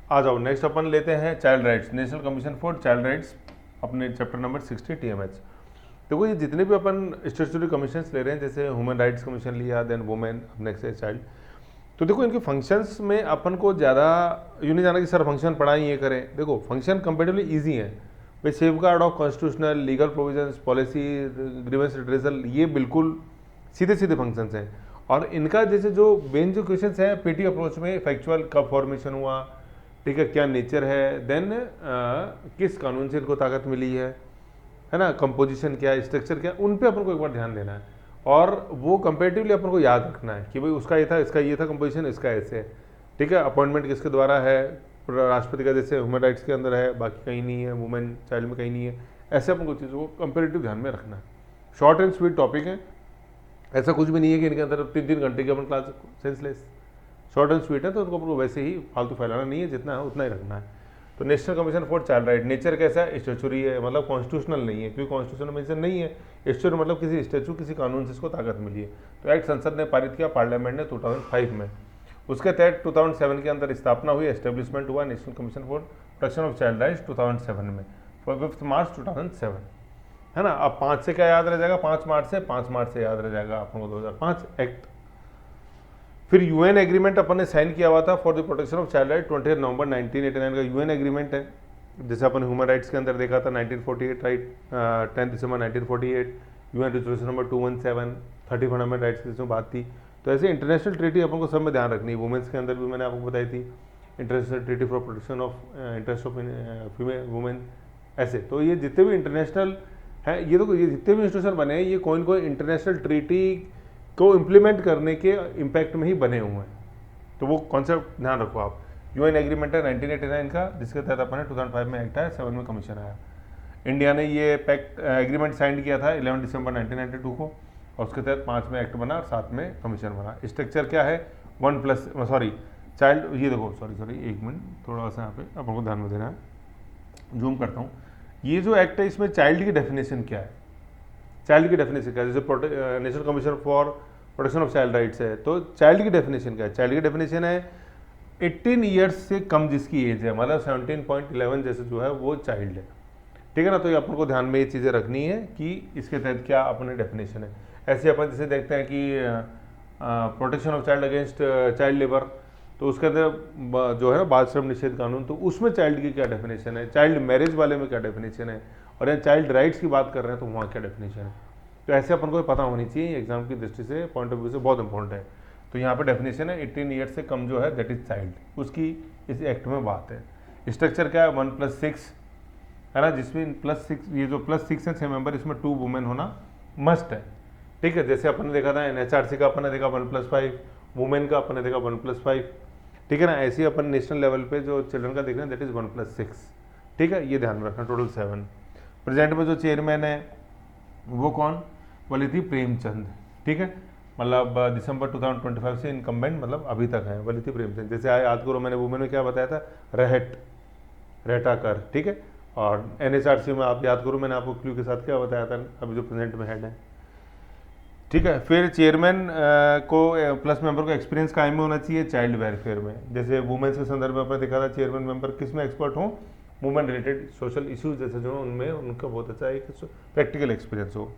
आ जाओ नेक्स्ट अपन लेते हैं child rights, national Commission for child rights, अपने चैप्टर नंबर 60 TMH। देखो ये जितने भी अपन स्टेचुटरी कमीशन ले रहे हैं, जैसे ह्यूमन राइट्स कमीशन लिया, देन वुमेन, नेक्स्ट है चाइल्ड, तो देखो इनके फंक्शंस में अपन को ज़्यादा यूँ नहीं जाना कि सर फंक्शन पढ़ा ही ये करें। देखो फंक्शन कंपेरेटिवली ईजी है भाई, safe guard of constitutional legal provisions, policy, grievance redressal, ये बिल्कुल सीधे सीधे फंक्शंस हैं। और इनका जैसे जो मेन जो क्वेश्चंस हैं पीटी अप्रोच में, फैक्चुअल कब फॉर्मेशन हुआ, ठीक है, क्या नेचर है, देन किस कानून से इनको ताकत मिली है ना, कंपोजिशन क्या है, स्ट्रक्चर क्या है, उन पे अपन को एक बार ध्यान देना है। और वो कंपेरेटिवली अपन को याद रखना है कि भाई उसका ये था, इसका ये था कंपोजिशन, इसका ऐसे है, ठीक है। अपॉइंटमेंट किसके द्वारा है, राष्ट्रपति का जैसे ह्यूमन राइट्स के अंदर है, बाकी कहीं नहीं है, वुमेन चाइल्ड में कहीं नहीं है, ऐसे अपन को चीज़ों को कंपेरेटिव ध्यान में रखना है। शॉर्ट एंड स्वीट टॉपिक है, ऐसा कुछ भी नहीं है कि इनके अंदर 3-3 घंटे की अपन class, senseless, short and sweet है, तो उनको अपन को वैसे ही फालतू फैलाना नहीं है, जितना है उतना ही रखना है। तो national Commission for child right, nature कैसा है, स्टेचुरी है, मतलब कॉन्स्टिट्यूशनल नहीं है, क्योंकि कॉन्स्टिट्यूशन मेंशन नहीं है, स्टेचुरी मतलब किसी स्टेचू, किसी कानून से इसको ताकत मिली है। तो एक्ट संसद ने पारित किया, पार्लियामेंट ने 2005 में, उसके तहत 2007 के अंदर स्थापना हुई, एस्टेब्लिशमेंट हुआ national Commission for Protection of Child rights 2007 में, 5 मार्च 2007, है ना। अब 5 से क्या याद रह जाएगा, 5 मार्च से याद रह जाएगा अपन को 2005 एक्ट। फिर यूएन एग्रीमेंट अपन ने साइन किया हुआ था for the protection of child right, 20 नवंबर 1989 का यूएन एग्रीमेंट है। जैसे अपन ह्यूमन राइट्स के अंदर देखा था 1948 राइट, 10 दिसंबर 1948, UN resolution number 217, 30 fundamental rights की जिसमें बात थी। तो ऐसे इंटरनेशनल ट्रीटी अपन को सब में ध्यान रखनी है। वुमेन्स के अंदर भी मैंने आपको बताई थी, international treaty for Protection of interest of female women, ऐसे। तो ये जितने भी इंटरनेशनल है, ये तो ये जितने भी इंस्टीट्यूशन बने हैं, ये कोई न कोई इंटरनेशनल ट्रीटी को इम्प्लीमेंट करने के इम्पैक्ट में ही बने हुए हैं। तो वो कॉन्सेप्ट ध्यान रखो आप। यूएन एग्रीमेंट है 1989 का, जिसके तहत अपन ने 2005 में एक्ट आया, 7 में कमीशन आया। इंडिया ने ये पैक्ट एग्रीमेंट साइन किया था 11 दिसंबर 1992 को, और उसके तहत 5 में एक्ट बना और 7 में कमीशन बना। स्ट्रक्चर क्या है, चाइल्ड, ये देखो सॉरी 1 मिनट, थोड़ा सा यहाँ पे अपन को ध्यान में देना है, जूम करता हूँ। ये जो एक्ट है इसमें चाइल्ड की डेफिनेशन क्या है, चाइल्ड की डेफिनेशन क्या है, जैसे national Commission for Protection of Child rights है, तो चाइल्ड की डेफिनेशन क्या है, चाइल्ड की डेफिनेशन है 18 ईयर्स से कम जिसकी एज है, मतलब 17.11 जैसे जो है वो चाइल्ड है, ठीक है ना। तो ये अपन को ध्यान में ये चीज़ें रखनी है कि इसके तहत क्या अपने डेफिनेशन है। ऐसे अपन जैसे देखते हैं कि protection of child against child labour, तो उसके अंदर जो है ना बाल श्रम निषेध कानून, तो उसमें चाइल्ड की क्या डेफिनेशन है, चाइल्ड मैरिज वाले में क्या डेफिनेशन है, और यहाँ चाइल्ड राइट्स की बात कर रहे हैं तो वहाँ क्या डेफिनेशन है। तो ऐसे अपन को पता होनी चाहिए, एग्जाम की दृष्टि से, पॉइंट ऑफ व्यू से बहुत इंपॉर्टेंट है। तो यहाँ पे डेफिनेशन है 18 ईयर्स से कम जो है दैट इज चाइल्ड, उसकी इस एक्ट में बात है। स्ट्रक्चर क्या है, 1+6 है ना, जिसमें +6, ये जो +6 है 6 मेंबर, इसमें 2 वुमेन होना मस्ट है, ठीक है। जैसे अपन ने देखा था एनएचआरसी का, अपन ने देखा 1+5, वुमेन का अपन ने देखा 1+5, ठीक है ना। ऐसे ही अपन नेशनल लेवल पे जो चिल्ड्रन का देख रहे हैं दैट इज 1+6, ठीक है, ये ध्यान में रखना, टोटल 7। प्रेजेंट में जो चेयरमैन है वो कौन, वलिथी प्रेमचंद, ठीक है, मतलब दिसंबर 2025 से इनकम्बेंट, मतलब अभी तक है वलिथी प्रेमचंद। जैसे याद करो मैंने वुमेन में क्या बताया था, रेटाकर, ठीक है। और एनएचआरसी में आप याद करो मैंने आपको क्लू के साथ क्या बताया था, अभी जो प्रेजेंट में हेड है, ठीक है। फिर चेयरमैन को प्लस मेंबर को एक्सपीरियंस कायम में होना चाहिए चाइल्ड वेलफेयर में। जैसे वुमेन्स के संदर्भ में आपने देखा था चेयरमैन मेंबर किस में एक्सपर्ट हो, वुमेन रिलेटेड सोशल इश्यूज जैसे जो उनमें उनका बहुत अच्छा एक प्रैक्टिकल एक्सपीरियंस हो।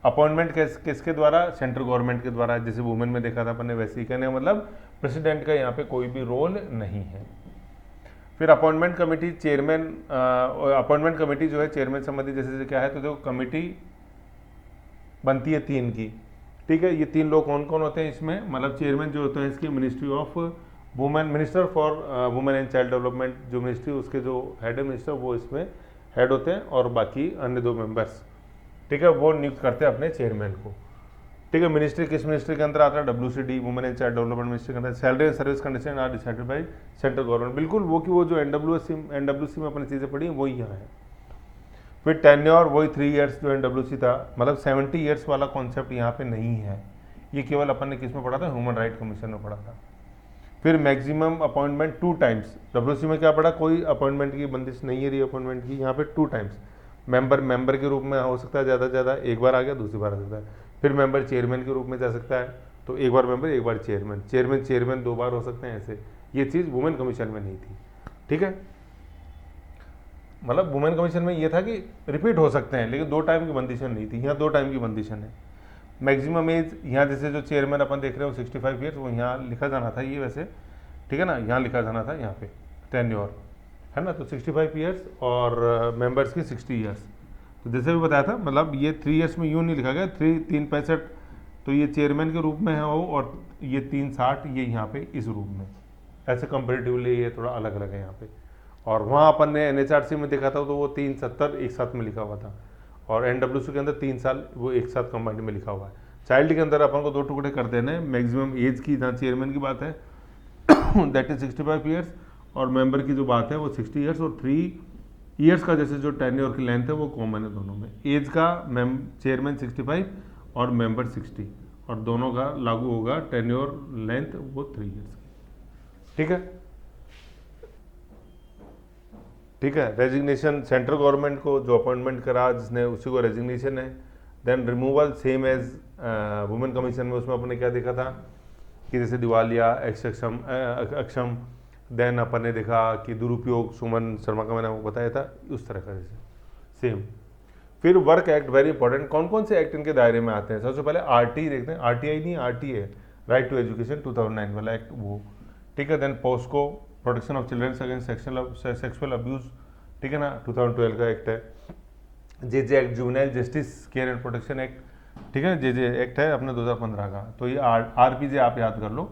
अपॉइंटमेंट किसके द्वारा, सेंट्रल गवर्नमेंट के द्वारा, जैसे वुमेन में देखा था अपन ने, वैसे ही कहने का मतलब प्रेसिडेंट का यहाँ पे कोई भी रोल नहीं है। फिर appointment committee, chairman appointment committee जो है चेयरमैन संबंधी जैसे क्या है, तो जो कमेटी बनती है 3 की, ठीक है। ये 3 लोग कौन कौन होते हैं इसमें, मतलब चेयरमैन जो होता है इसकी ministry of women, minister for women and child development, जो मिनिस्ट्री उसके जो हेड है मिनिस्टर, वो इसमें हेड होते हैं, और बाकी अन्य 2 मेंबर्स, ठीक है, वो नियुक्त करते हैं अपने चेयरमैन को, ठीक है। मिनिस्ट्री किस मिनिस्ट्री के अंदर आता है, WCD, women and child development ministry के अंदर। Salary and service condition are decided by central government, बिल्कुल वो कि वो जो NWC में अपनी चीज़ें पढ़ी वही यहाँ है। फिर टेन्योर वही 3 ईयर्स जो NWC था, मतलब 70 ईयर्स वाला कॉन्सेप्ट यहाँ पे नहीं है, ये केवल अपन ने किस में पढ़ा था, ह्यूमन राइट कमीशन में पढ़ा था। फिर मैक्सिमम अपॉइंटमेंट 2 टाइम्स, WC में क्या पढ़ा, कोई अपॉइंटमेंट की बंदिश नहीं है री अपॉइंटमेंट की, यहाँ पे 2 टाइम्स मेंबर के रूप में हो सकता है, ज़्यादा से ज़्यादा एक बार आ गया, दूसरी बार आ सकता है। फिर मेंबर चेयरमैन के रूप में जा सकता है, तो एक बार मेंबर एक बार चेयरमैन 2 बार हो सकते हैं, ऐसे ये चीज़ वुमेन कमीशन में नहीं थी। ठीक है, मतलब वुमेन कमीशन में ये था कि रिपीट हो सकते हैं, लेकिन 2 टाइम की बंदिशन नहीं थी। यहाँ 2 टाइम की बंदिशन है। मैक्सिमम एज यहाँ जैसे जो चेयरमैन अपन देख रहे हो 65 ईयर्स, वो यहाँ लिखा जाना था ये वैसे, ठीक है ना, यहाँ लिखा जाना था यहाँ पे टेन्योर, है ना, तो 65 ईयर्स और मेंबर्स की 60 ईयर्स। तो जैसे भी बताया था, मतलब ये 3 ईयर्स में यूँ नहीं लिखा गया, 365 तो ये चेयरमैन के रूप में है वो, और ये 360 ये यहाँ पे इस रूप में, ऐसे कंपेरेटिवली ये थोड़ा अलग अलग है यहाँ पे। और वहाँ अपन ने NHRC में देखा था तो वो 370 एक साथ में लिखा हुआ था, और NWC के अंदर 3 साल वो एक साथ कंबाइंड में लिखा हुआ है। चाइल्ड के अंदर अपन को 2 टुकड़े कर देने हैं। मैक्सिमम एज की जहाँ चेयरमैन की बात है दैट इज 65 ईयर्स, और मेंबर की जो बात है वो 60 ईयर्स, और 3 ईयर्स का जैसे जो टेन्योर की लेंथ है वो कॉमन है दोनों में। एज का चेयरमैन 65 और मेंबर 60, और दोनों का लागू होगा टेन्योर लेंथ वो 3 ईयर्स की। ठीक है, ठीक है। रेजिग्नेशन सेंट्रल गवर्नमेंट को जो अपॉइंटमेंट करा जिसने, उसी को रेजिग्नेशन है। Then removal same as women commission में, उसमें अपने क्या देखा था कि जैसे दिवालिया, अक्षम, देन अपन ने देखा कि दुरुपयोग, सुमन शर्मा का मैंने आपको बताया था, उस तरह का जैसे सेम। फिर वर्क एक्ट, वेरी इंपॉर्टेंट, कौन कौन से एक्ट इनके दायरे में आते हैं। सबसे पहले RT देखते हैं, RTI नहीं RT है, राइट टू एजुकेशन 2009 वाला एक्ट वो, ठीक है। Then POCSO, protection of childrens against sexual abuse, ठीक है ना, 2012 का एक्ट है। JJ act, juvenile justice care and protection act, ठीक है, JJ एक्ट है अपने 2015 का। तो ये RPJ आप याद कर लो,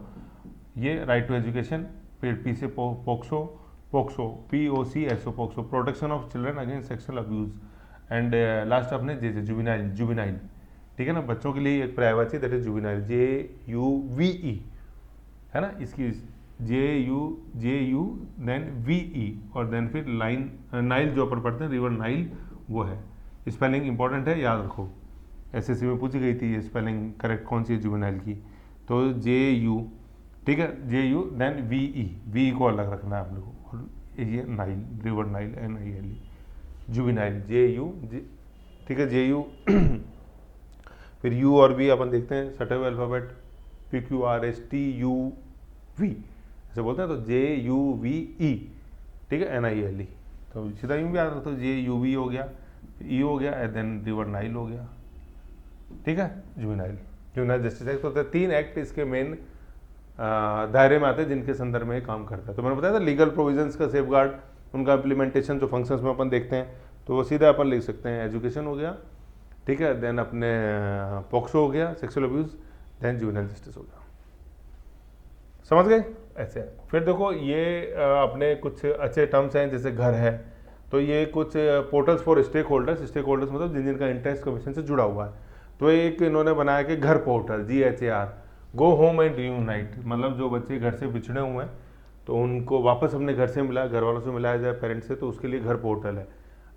ये राइट टू एजुकेशन, फिर P से POCSO, POCSO POCSO, protection of children against sexual abuse, and last अपने JJ जुवेनाइल, ठीक है ना, बच्चों के लिए एक privacy, that is juvenile, JUVE, है ना, इसकी JU देन VE, और देन फिर नाइल जो अपन पढ़ते हैं, रिवर नाइल, वो है। स्पेलिंग इंपॉर्टेंट है, याद रखो, SSC में पूछी गई थी ये स्पेलिंग करेक्ट कौन सी है जुवेनाइल की। तो JU, ठीक है, JU देन VE को अलग रखना है आप लोगों को, और ये Nile, river Nile, NILE, juvenile, JU, ठीक है, JU फिर U और V अपन देखते हैं, सटे हुए अल्फ़ाबेट, PQRSTUV ऐसे बोलते हैं, तो JUVE, ठीक है, NILE, तो सीधा यूँ भी याद रखो, JUV हो गया, E हो गया, देन रिवर नाइल हो गया, ठीक है, जुवेनाइल जस्टिस एक्ट। तो 3 एक्ट इसके मेन दायरे में आते हैं जिनके संदर्भ में काम करता है। तो मैंने बताया था लीगल प्रोविजंस का सेफगार्ड, उनका इम्प्लीमेंटेशन जो फंक्शंस में अपन देखते हैं, तो वो सीधा अपन लिख सकते हैं, एजुकेशन हो गया, ठीक है, देन अपने पोक्सो हो गया, sexual abuse, then juvenile justice हो गया। समझ गए ऐसे। फिर देखो ये अपने कुछ अच्छे टर्म्स हैं, जैसे घर है, तो ये कुछ पोर्टल्स फॉर स्टेक होल्डर्स मतलब जिन जिनका इंटरेस्ट कमीशन से जुड़ा हुआ है। तो एक इन्होंने बनाया कि घर portal, GHAR, go home and reunite, मतलब जो बच्चे घर से बिछड़े हुए हैं तो उनको वापस अपने घर से मिला, घर वालों से मिलाया जाए, पेरेंट्स से, तो उसके लिए घर पोर्टल है।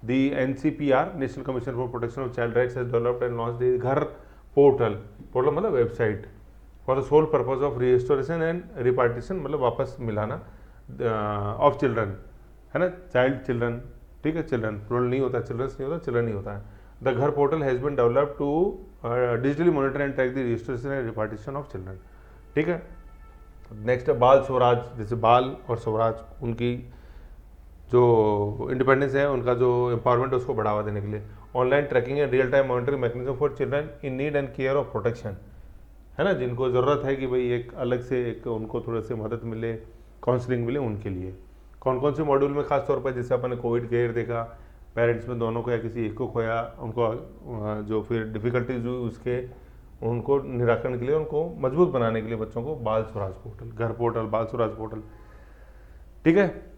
The NCPR, National Commission for Protection of Child Rights, has developed and launched the Ghar portal मतलब website, for the sole purpose of restoration and repartition, मतलब वापस मिलाना ऑफ चिल्ड्रन, है ना, चिल्ड्रन, ठीक है, चिल्ड्रन प्लूरल नहीं होता, चिल्ड्रंस नहीं होता, चिल्ड्रन ही होता है। The Ghar portal has been developed to digitally monitor and track the restoration and repartition of children, ठीक है। नेक्स्ट है बाल स्वराज, जैसे बाल और स्वराज, उनकी जो इंडिपेंडेंस है, उनका जो एम्पावरमेंट है, उसको बढ़ावा देने के लिए online tracking and real time monitoring mechanism for children in need and care of protection, है ना, जिनको ज़रूरत है कि भाई एक अलग से एक उनको थोड़े से मदद मिले, काउंसलिंग मिले, उनके लिए कौन कौन से मॉड्यूल में खास तौर पर, जैसे अपन ने कोविड केयर देखा, पेरेंट्स में दोनों को या किसी एक को खोया, उनको जो फिर डिफ़िकल्टीज हुई उसके उनको निराकरण के लिए, उनको मजबूत बनाने के लिए बच्चों को बाल स्वराज पोर्टल, घर पोर्टल, बाल स्वराज पोर्टल, ठीक है।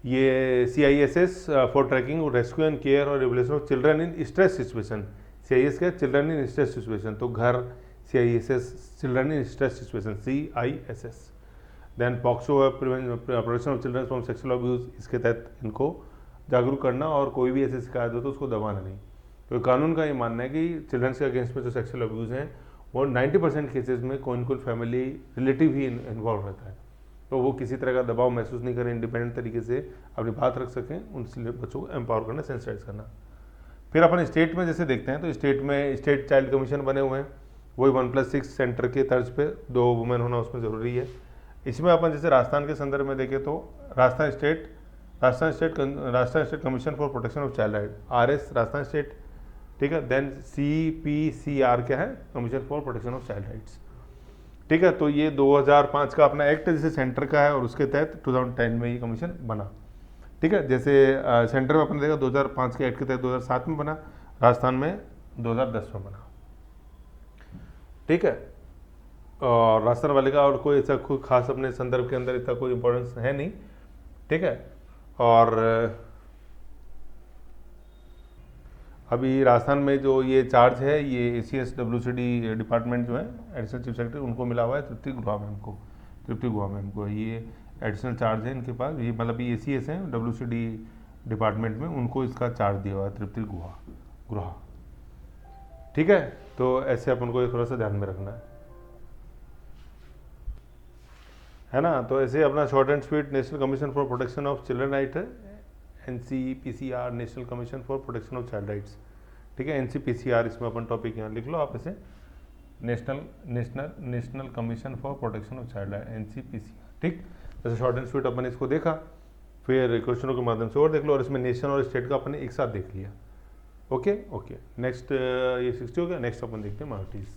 ये CISS for tracking rescue and care और revolution of children in stress situation, CIS क्या, चिल्ड्रन इन स्ट्रेस सिचुएशन, तो Ghar CISS children in stress situation, CISS। Then POCSO है, protection of children from sexual abuse, इसके तहत इनको जागरूक करना, और कोई भी ऐसी शिकायत हो तो उसको दबाना नहीं। तो कानून का ये मानना है कि चिल्ड्रंस के अगेंस्ट में जो सेक्सुअल अब्यूज़ हैं वो 90% केसेस में कोई न कोई फैमिली रिलेटिव ही इन्वॉल्व रहता है, तो वो किसी तरह का दबाव महसूस नहीं करें, इंडिपेंडेंट तरीके से अपनी बात रख सकें, उनसे बच्चों को एम्पावर करना, सेंसिटाइज करना। फिर अपन स्टेट में जैसे देखते हैं, तो स्टेट में स्टेट चाइल्ड कमीशन बने हुए हैं, वही 1+6 सेंटर के तर्ज पे 2 वुमेन होना उसमें ज़रूरी है। इसमें अपन जैसे राजस्थान के संदर्भ में देखें तो Rajasthan state Rajasthan state commission for Protection of child right, RS Rajasthan state, ठीक है। देन CPCR क्या है, commission for Protection of Child rights, ठीक है। तो ये 2005 का अपना एक्ट जैसे सेंटर का है और उसके तहत 2010 में ये कमीशन बना, ठीक है। जैसे सेंटर में अपने देखा 2005 के एक्ट के तहत 2007 में बना, राजस्थान में 2010 में बना, ठीक है। और राजस्थान वाले का और कोई ऐसा कोई खास अपने संदर्भ के अंदर इतना कोई इंपॉर्टेंस है नहीं, ठीक है। और अभी राजस्थान में जो ये चार्ज है ये ACS WCD डिपार्टमेंट जो है एडिशनल चीफ सेक्रेटरी उनको मिला हुआ है, तृप्ति गुहा मैम को ये एडिशनल चार्ज है इनके पास, ये मतलब ये ACS है WCD डिपार्टमेंट में, उनको इसका चार्ज दिया हुआ है तृप्ति गुहा, ठीक है। तो ऐसे अपन को ये थोड़ा सा ध्यान में रखना है ना। तो ऐसे अपना short and sweet national Commission for Protection of children right है, NCPCR national Commission for Protection of Child rights, ठीक है। NCPCR इसमें अपन टॉपिक यहाँ लिख लो आप ऐसे, national Commission for Protection of child right NCPCR, ठीक। जैसे शॉर्ट एंड स्वीट अपन इसको देखा, फिर क्वेश्चनों के माध्यम से और देख लो, और इसमें नेशन और स्टेट का अपन ने एक साथ देख लिया। ओके, नेक्स्ट ये 60 हो गया। नेक्स्ट अपन देखते हैं मार्टीज।